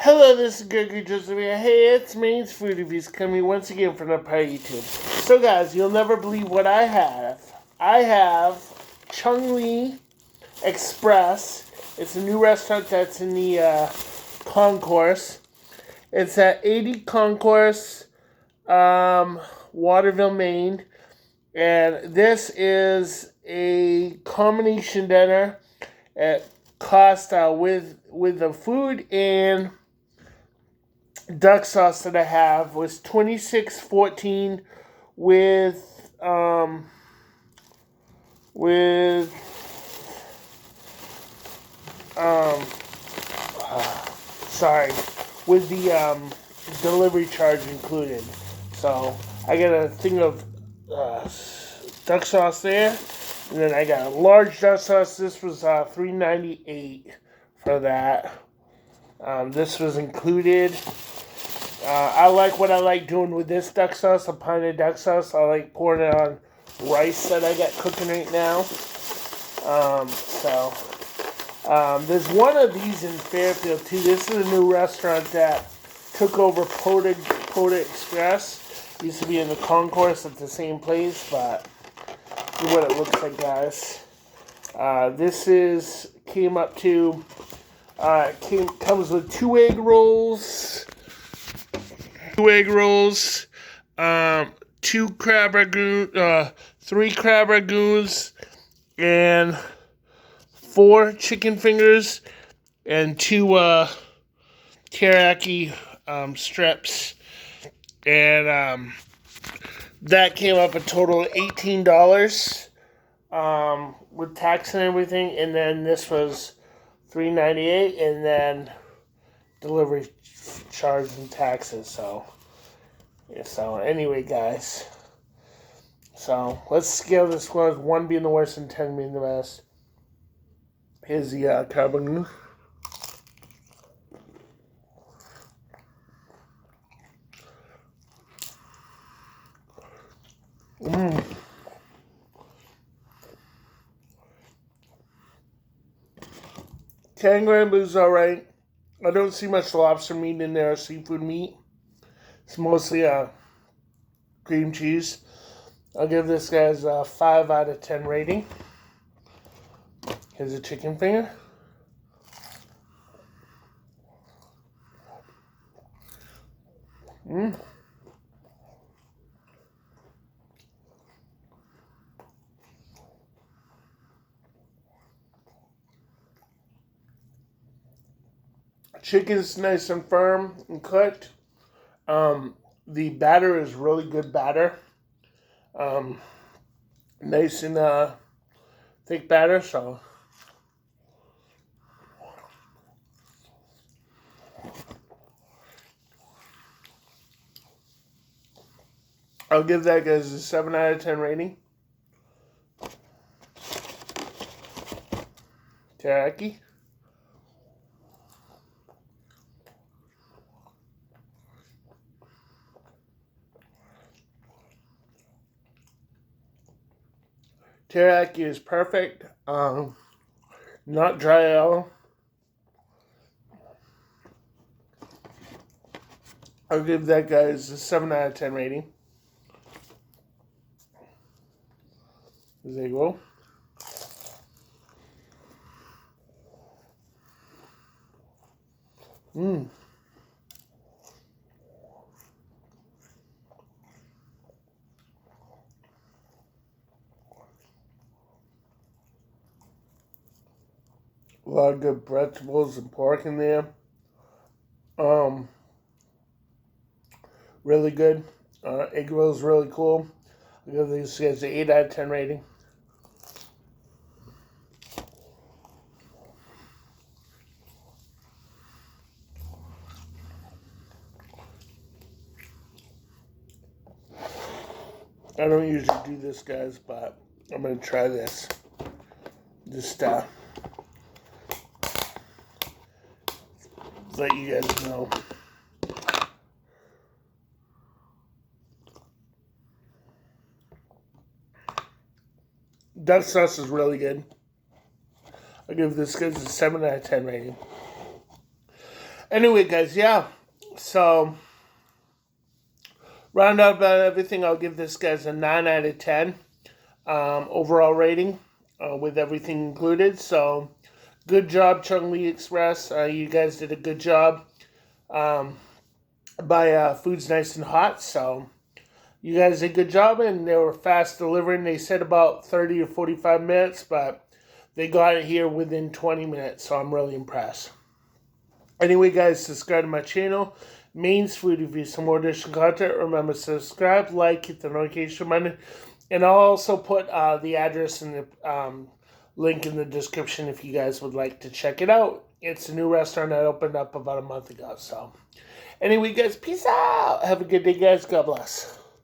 Hello, this is Gregory Joseph. Hey, it's MAINE'S Food Reviews coming once again from up on YouTube. So, guys, you'll never believe what I have. I have Cheung Express. It's a new restaurant that's in the Concourse. It's at 80 Concourse, Waterville, Maine. And this is a combination dinner at cost with the food and duck sauce that I have was $26.14 with the delivery charge included. So I got a thing of duck sauce there, and then I got a large duck sauce. This was $3.98 for that. This was included. I like what I like doing with this duck sauce, a pint of duck sauce. I like pouring it on rice that I got cooking right now. There's one of these in Fairfield too. This is a new restaurant that took over Poda Express. Used to be in the Concourse at the same place, but this is what it looks like, guys. Comes with two egg rolls, two crab ragoon, three crab ragoons, and 4 chicken fingers, and 2 teriyaki strips, and that came up a total of $18 with tax and everything, and then this was $3.98, and then delivery charge and taxes. So anyway, guys. So let's scale this score. 1 being the worst and 10 being the best. Here's the carbon. Tangerine is alright. I don't see much lobster meat in there or seafood meat. It's mostly cream cheese. I'll give this guy's a 5 out of 10 rating. Here's a chicken finger. Chicken's nice and firm and cooked. The batter is really good batter. Nice and thick batter, so I'll give that guys a 7 out of 10 rating. Teriyaki. Teriyaki is perfect. Not dry at all. I'll give that guys a 7 out of 10 rating. There you go. A lot of good vegetables and pork in there. Really good. Egg roll is really cool. I'll give these guys an 8 out of 10 rating. I don't usually do this, guys, but I'm going to try this. Just let you guys know. Duck sauce is really good. I'll give this guy a 7 out of 10 rating. Anyway, guys, yeah. So, round out about everything, I'll give this guys a 9 out of 10 overall rating with everything included. So, good job, Cheung Express. You guys did a good job. Food's nice and hot, so you guys did a good job, and they were fast delivering. They said about 30 or 45 minutes, but they got it here within 20 minutes, so I'm really impressed. Anyway, guys, subscribe to my channel, Maine's Food Review, some more additional content. Remember to subscribe, like, hit the notification button, and I'll also put the address and the link in the description if you guys would like to check it out. It's a new restaurant that opened up about a month ago, so... Anyway, guys, peace out. Have a good day, guys. God bless.